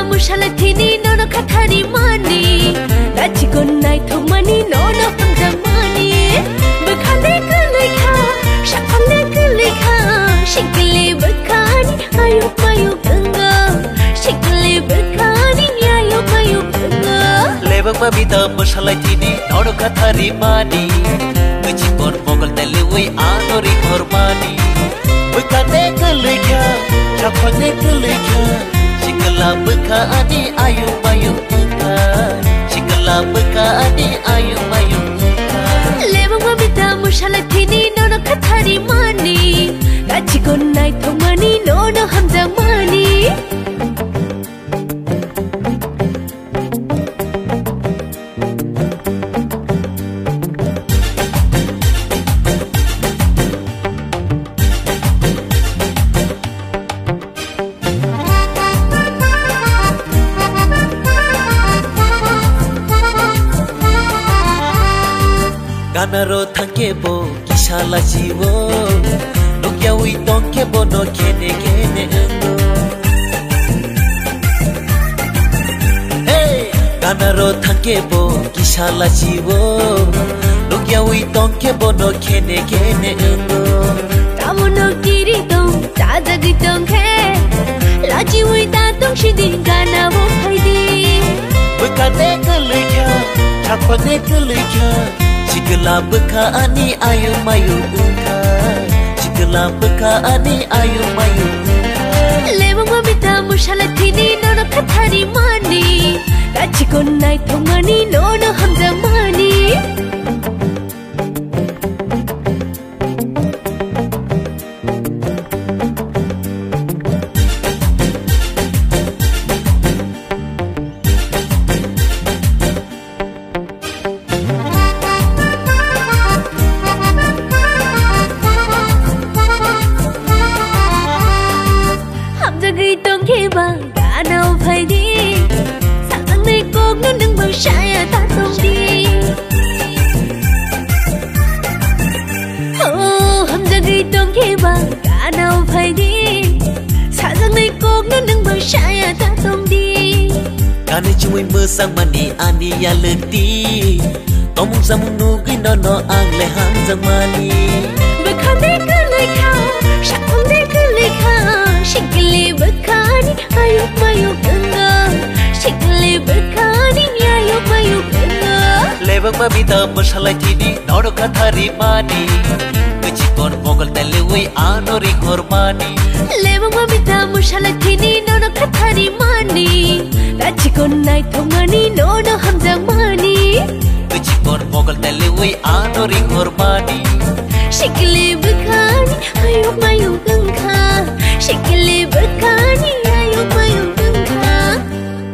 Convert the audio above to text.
Mushalathini nono kathari mani Lachikon nai thomani nono hamjamani Bukhale kulekha shakhale kulekha Shikle bukhani ayu mayu ganga Shikle bukhani ayu mayu ganga Lebak mabita mushalathini nono kathari mani Lachikon mogal dalewai anori hormani Bukhale kulekha shakhale kulekha Shikla bukhani ayu mayu ganga Shikla bukhani ayu mayu ganga Lebak mabita mushalathini nono kathari mani Lachikon nai thomani nono hamjamani Ganaro thangkebo kishala jiwo Nokia wi tonkebo no kene kene endo Hey Ganaro thangkebo kishala jiwo Nokia wi tonkebo no kene kene endo Tamono kiri tong tajagi tong he Laji wi ta tong shidi gana wo phaidi Bukhane kulekha chapane kulekha Shikla bukhani ayu mayu ganga Shikla bukhani ayu mayu ganga Lebak mabita mushalathini nono kathari mani Lachikon nai thomani nono hamjamani Ganau phaidi Sang nei kok nu nang bang shaya ta tong di Oh ham jagai tong ke ba ganau phaidi Sang nei kok nu nang bang shaya ta tong di Kani chui mơ sang mani ani ya leti Tomung samung nu gui no no ang le hang jang mani Bukhane kulekha shakhale kulekha Shikle bukhani ayu mayu ganga Shikle bukhani ayu mayu ganga Lebak mabita mushalathini nono kathari mani Lachikon mogal dalewai anori hormani Lebak mabita mushalathini nono kathari mani Lachikon nai thomani nono hamjamani Lachikon mogal dalewai anori hormani Shikle bukhani ayu mayu ganga